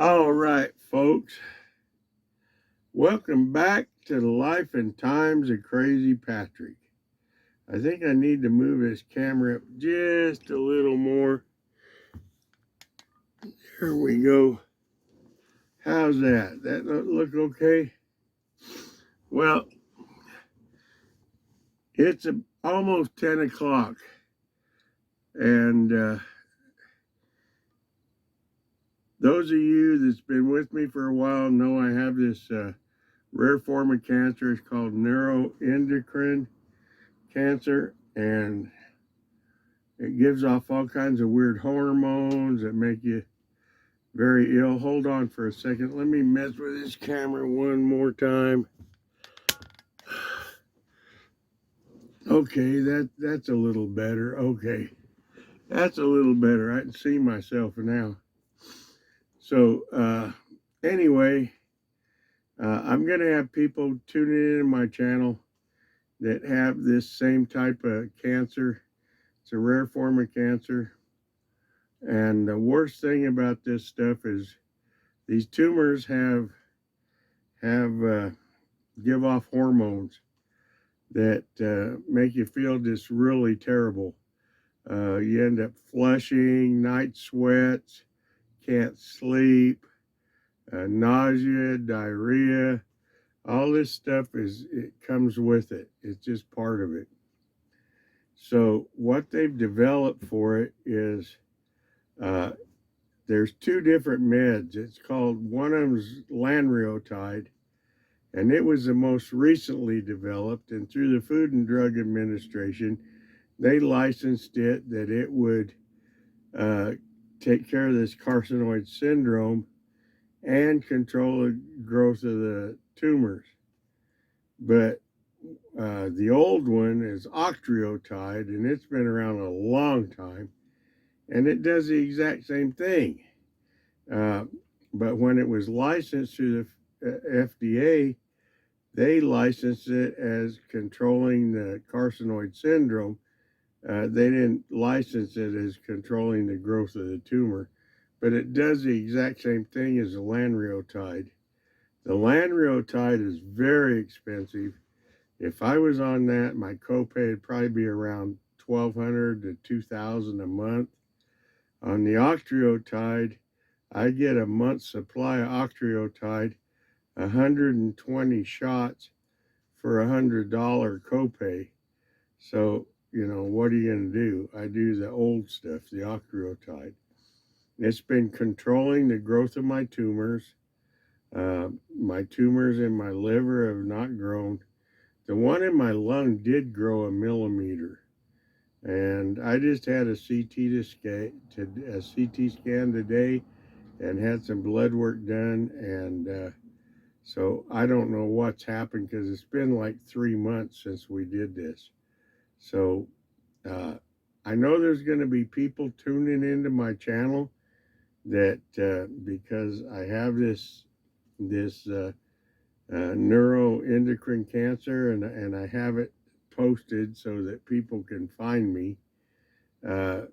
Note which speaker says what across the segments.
Speaker 1: All right, folks. Welcome back to the life and times of Crazy Patrick. I think I need to move this camera up just a little more. Here we go. How's that? That look okay? Well, it's almost 10 o'clock. And those of you that's been with me for a while know I have this rare form of cancer. It's called neuroendocrine cancer, and it gives off all kinds of weird hormones that make you very ill. Hold on for a second. Let me mess with this camera one more time. Okay, that's a little better. Okay, that's a little better. I can see myself now. So anyway, I'm going to have people tuning in my channel that have this same type of cancer. It's a rare form of cancer. And the worst thing about this stuff is these tumors give off hormones that make you feel just really terrible. You end up flushing, night sweats, can't sleep, nausea, diarrhea. All this stuff it comes with it. It's just part of it. So what they've developed for it is there's two different meds. It's called, one of them's Neuroendocrine, and it was the most recently developed, and through the Food and Drug Administration, they licensed it that it would take care of this carcinoid syndrome and control the growth of the tumors. But the old one is Octreotide, and it's been around a long time, and it does the exact same thing. But when it was licensed through the FDA, they licensed it as controlling the carcinoid syndrome. They didn't license it as controlling the growth of the tumor, but it does the exact same thing as the Neuroendocrine. The Neuroendocrine is very expensive. If I was on that, my copay would probably be around $1,200 to $2,000 a month. On the Octreotide, I get a month's supply of Octreotide, 120 shots for $100 copay. So, you know, what are you going to do? I do the old stuff, the Octreotide. It's been controlling the growth of my tumors. My tumors in my liver have not grown. The one in my lung did grow a millimeter. And I just had a CT scan today and had some blood work done. And so I don't know what's happened, because it's been like 3 months since we did this. So I know there's going to be people tuning into my channel that because I have this neuroendocrine cancer, and I have it posted so that people can find me. The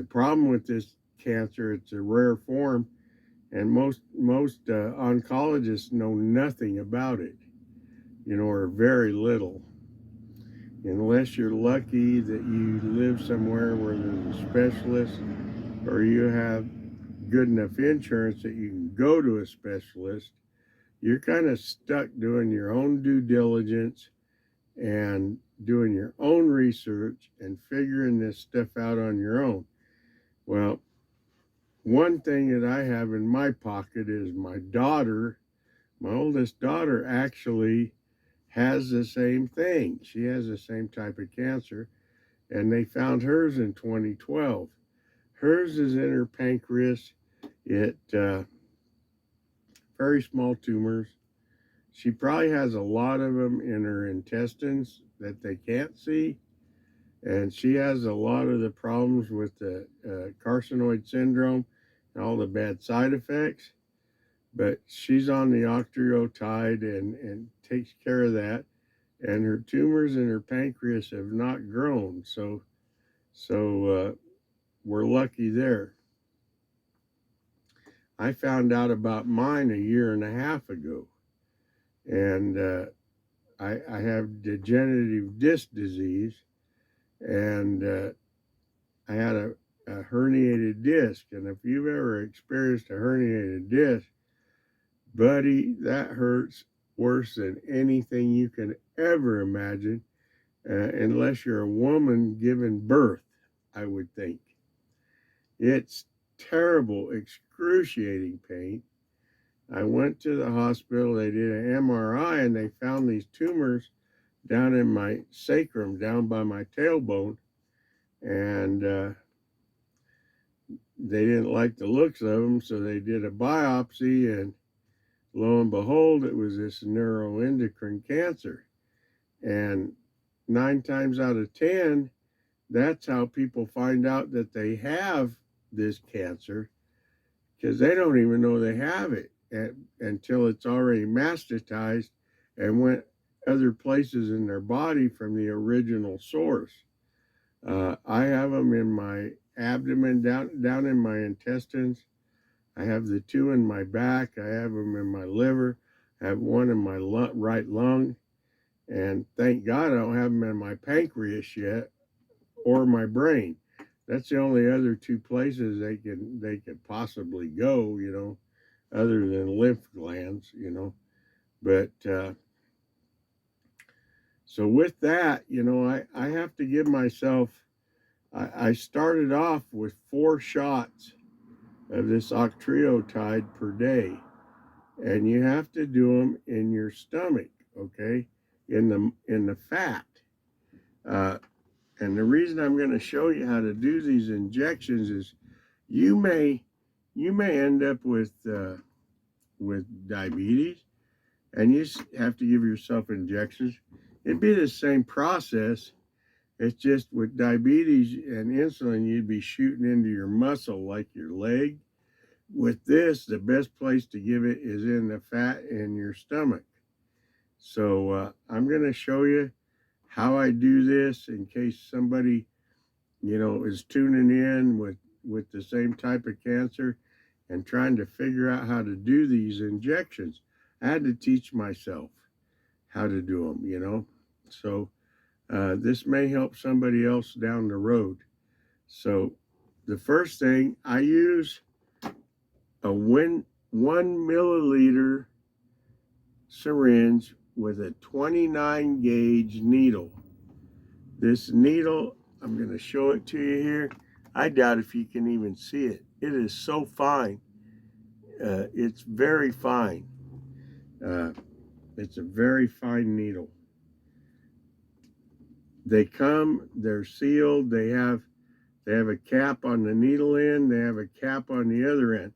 Speaker 1: problem with this cancer, it's a rare form, and most oncologists know nothing about it, or very little, unless you're lucky that you live somewhere where there's a specialist, or you have good enough insurance that you can go to a specialist. You're kind of stuck doing your own due diligence and doing your own research and figuring this stuff out on your own. Well, one thing that I have in my pocket is my daughter. My oldest daughter actually has the same thing. She has the same type of cancer, and they found hers in 2012. Hers is in her pancreas. Very small tumors. She probably has a lot of them in her intestines that they can't see. And she has a lot of the problems with the carcinoid syndrome and all the bad side effects. But she's on the Octreotide and takes care of that. And her tumors in her pancreas have not grown. So we're lucky there. I found out about mine 1.5 years ago. And I have degenerative disc disease, and I had a herniated disc. And if you've ever experienced a herniated disc, buddy, that hurts worse than anything you can ever imagine, unless you're a woman giving birth, I would think. It's terrible, excruciating pain. I went to the hospital, they did an MRI, and they found these tumors down in my sacrum, down by my tailbone, and they didn't like the looks of them, so they did a biopsy, and lo and behold, it was this neuroendocrine cancer. And 9 times out of 10, that's how people find out that they have this cancer, because they don't even know they have it until it's already metastasized and went other places in their body from the original source. I have them in my abdomen, down in my intestines. I have the 2 in my back. I have them in my liver. I have 1 in my right lung. And thank God I don't have them in my pancreas yet, or my brain. That's the only other 2 places they could possibly go, other than lymph glands, But so with that, I have to give myself, I started off with 4 shots of this Octreotide per day, and you have to do them in your stomach, okay, in the fat. And the reason I'm going to show you how to do these injections is you may end up with diabetes, and you have to give yourself injections. It'd be the same process. It's just with diabetes and insulin, you'd be shooting into your muscle like your leg. With this, the best place to give it is in the fat in your stomach. So I'm going to show you how I do this in case somebody, is tuning in with the same type of cancer and trying to figure out how to do these injections. I had to teach myself how to do them, So this may help somebody else down the road. So the first thing, I use a 1 milliliter syringe with a 29 gauge needle. This needle, I'm going to show it to you here. I doubt if you can even see it. It is so fine. It's very fine. It's a very fine needle. They're sealed. They have a cap on the needle end. They have a cap on the other end.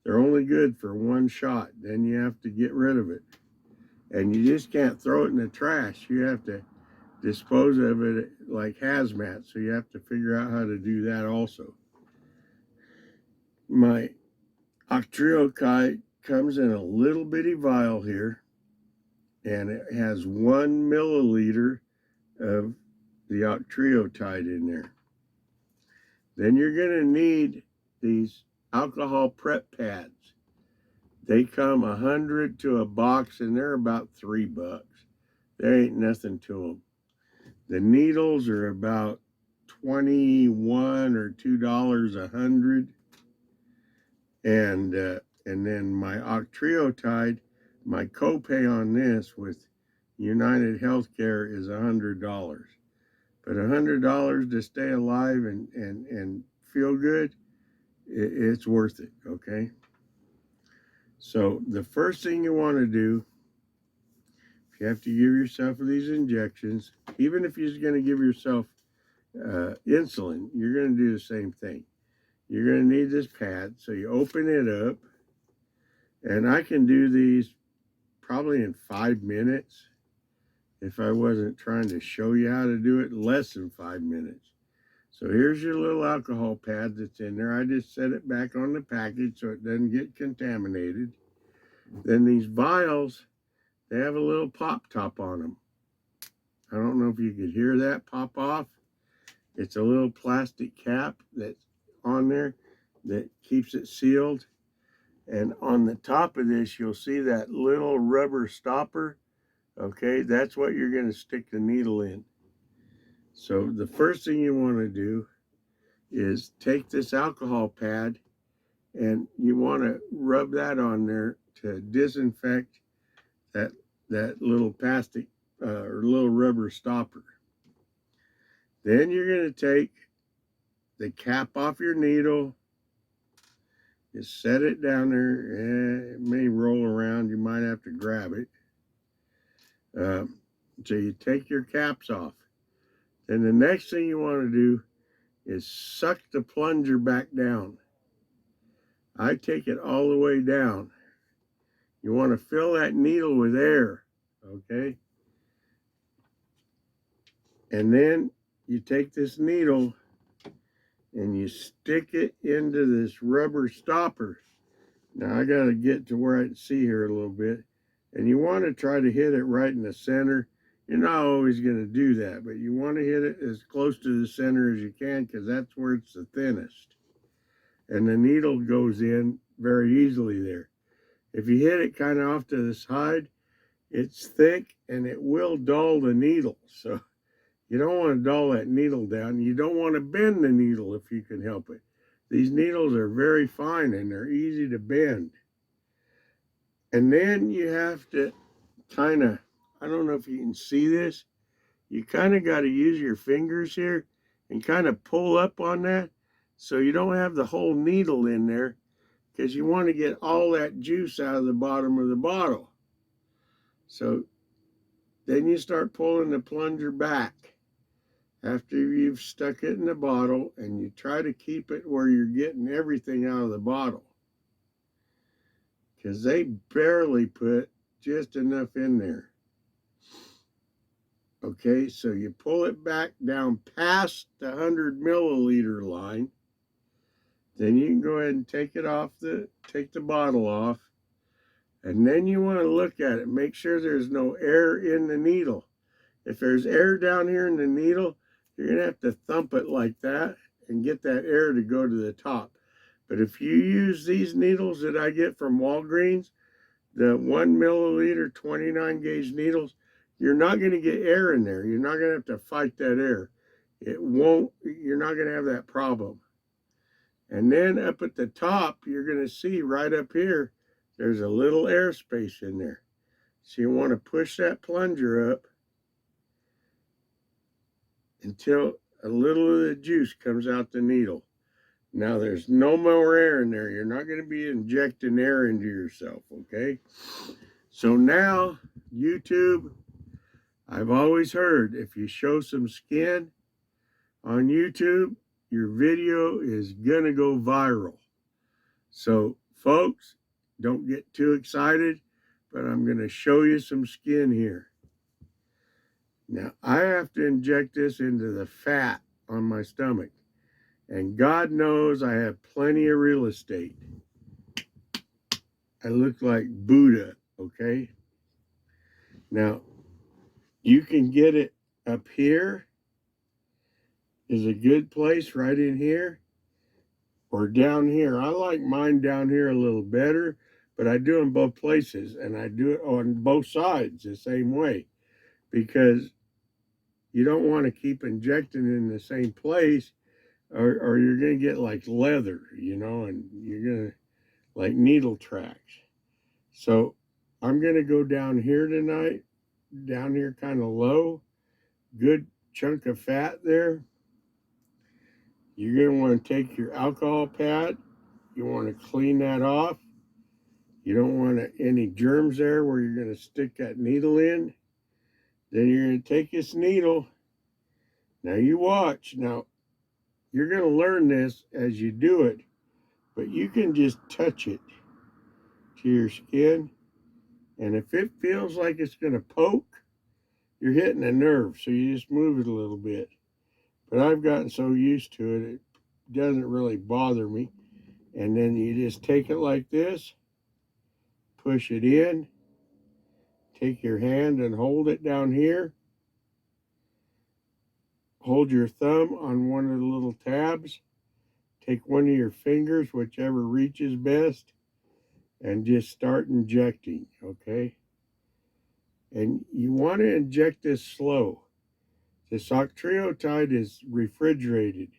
Speaker 1: They're only good for 1 shot. Then you have to get rid of it. And you just can't throw it in the trash. You have to dispose of it like hazmat. So you have to figure out how to do that also. My Octreotide comes in a little bitty vial here, and it has 1 milliliter of the Octreotide in there. Then you're going to need these alcohol prep pads. They come 100 to a box, and they're about $3. There ain't nothing to them. The needles are about $21 or $2 100, and then my Octreotide, my copay on this with United Healthcare is $100. But $100 to stay alive and feel good, it's worth it, okay? So the first thing you want to do, if you have to give yourself these injections, even if you're going to give yourself insulin, you're going to do the same thing. You're going to need this pad. So you open it up, and I can do these probably in 5 minutes. If I wasn't trying to show you how to do it, less than 5 minutes. So here's your little alcohol pad that's in there. I just set it back on the package so it doesn't get contaminated. Then these vials, they have a little pop top on them. I don't know if you could hear that pop off. It's a little plastic cap that's on there that keeps it sealed. And on the top of this, you'll see that little rubber stopper. Okay, that's what you're going to stick the needle in. So the first thing you want to do is take this alcohol pad and you want to rub that on there to disinfect that little plastic or little rubber stopper. Then you're going to take the cap off your needle. Just set it down there. It may roll around. You might have to grab it. So you take your caps off. Then the next thing you want to do is suck the plunger back down. I take it all the way down. You want to fill that needle with air, okay? And then you take this needle and you stick it into this rubber stopper. Now I got to get to where I can see here a little bit. And you want to try to hit it right in the center. You're not always going to do that, but you want to hit it as close to the center as you can because that's where it's the thinnest. And the needle goes in very easily there. If you hit it kind of off to the side, it's thick and it will dull the needle. So you don't want to dull that needle down. You don't want to bend the needle if you can help it. These needles are very fine and they're easy to bend. And then you have to kind of, I don't know if you can see this, you kind of got to use your fingers here and kind of pull up on that so you don't have the whole needle in there because you want to get all that juice out of the bottom of the bottle. So then you start pulling the plunger back after you've stuck it in the bottle, and you try to keep it where you're getting everything out of the bottle because they barely put just enough in there. Okay, so you pull it back down past the 100 milliliter line. Then you can go ahead and take the bottle off. And then you want to look at it. Make sure there's no air in the needle. If there's air down here in the needle, you're going to have to thump it like that and get that air to go to the top. But if you use these needles that I get from Walgreens, the 1 milliliter 29 gauge needles, you're not going to get air in there. You're not going to have to fight that air. You're not going to have that problem. And then up at the top, you're going to see right up here, there's a little airspace in there. So you want to push that plunger up until a little of the juice comes out the needle. Now there's no more air in there. You're not going to be injecting air into yourself, okay? So now, YouTube, I've always heard if you show some skin on YouTube, your video is going to go viral. So, folks, don't get too excited, but I'm going to show you some skin here. Now, I have to inject this into the fat on my stomach. And God knows I have plenty of real estate. I look like Buddha, okay? Now, you can get it up here. Is a good place right in here. Or down here. I like mine down here a little better, but I do them both places. And I do it on both sides the same way. Because you don't want to keep injecting in the same place, or you're going to get like leather, you know, and you're going to like needle tracks. So I'm going to go down here tonight, down here kind of low, good chunk of fat there. You're going to want to take your alcohol pad. You want to clean that off. You don't want any germs there where you're going to stick that needle in. Then you're going to take this needle. Now you watch. Now, you're going to learn this as you do it, but you can just touch it to your skin. And if it feels like it's going to poke, you're hitting a nerve. So you just move it a little bit. But I've gotten so used to it, it doesn't really bother me. And then you just take it like this, push it in, take your hand and hold it down here. Hold your thumb on one of the little tabs. Take one of your fingers, whichever reaches best, and just start injecting, okay? And you want to inject this slow. This octreotide is refrigerated,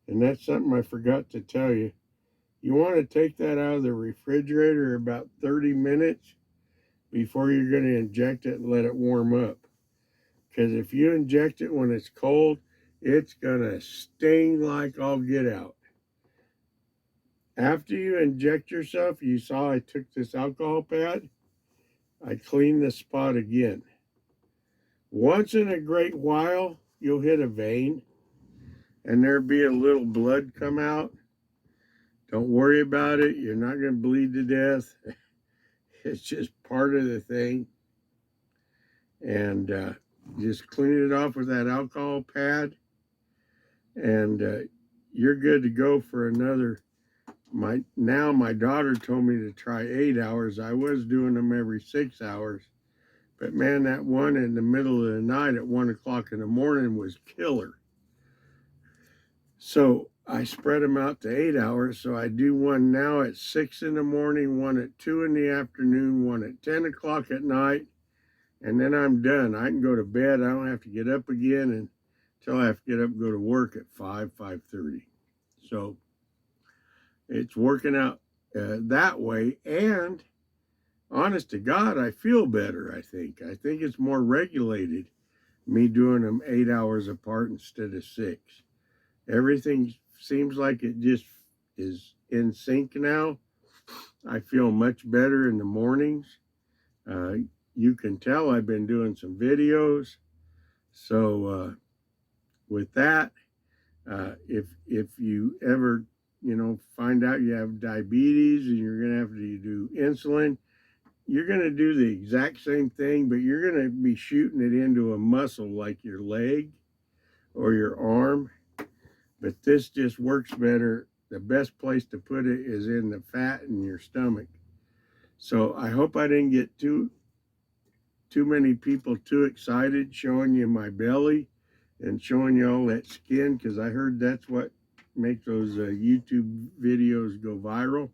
Speaker 1: and that's something I forgot to tell you. You want to take that out of the refrigerator about 30 minutes before you're going to inject it and let it warm up. Because if you inject it when it's cold, it's going to sting like all get out. After you inject yourself, you saw I took this alcohol pad, I cleaned the spot again. Once in a great while, you'll hit a vein and there'll be a little blood come out. Don't worry about it. You're not going to bleed to death. It's just part of the thing. And just clean it off with that alcohol pad. And you're good to go for another. Now my daughter told me to try 8 hours. I was doing them every 6 hours. But man, that one in the middle of the night at 1 o'clock in the morning was killer. So I spread them out to 8 hours. So I do one now at 6 in the morning, one at 2 in the afternoon, one at 10 o'clock at night. And then I'm done. I can go to bed. I don't have to get up again until I have to get up and go to work at 5:30. So it's working out that way. And honest to God, I feel better, I think. I think it's more regulated, me doing them 8 hours apart instead of 6. Everything seems like it just is in sync now. I feel much better in the mornings. You can tell I've been doing some videos. So with that, if you ever, find out you have diabetes and you're going to have to do insulin, you're going to do the exact same thing, but you're going to be shooting it into a muscle like your leg or your arm. But this just works better. The best place to put it is in the fat in your stomach. So I hope I didn't get too many people too excited showing you my belly and showing you all that skin, because I heard that's what makes those YouTube videos go viral.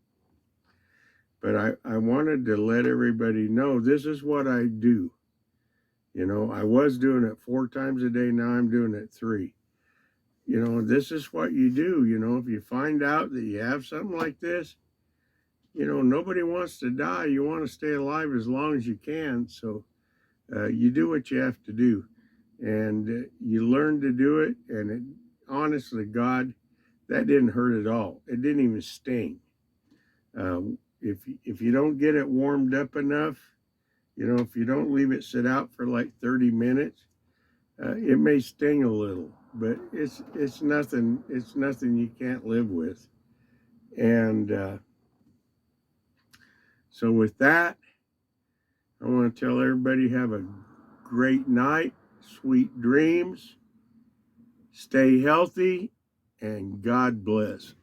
Speaker 1: But I wanted to let everybody know this is what I do. I was doing it 4 times a day. Now I'm doing it 3. This is what you do. If you find out that you have something like this, nobody wants to die. You want to stay alive as long as you can. So you do what you have to do. And you learn to do it. And honestly, God, that didn't hurt at all. It didn't even sting. If you don't get it warmed up enough, if you don't leave it sit out for like 30 minutes, it may sting a little, but it's nothing you can't live with. And so with that, I want to tell everybody have a great night, sweet dreams, stay healthy, and God bless.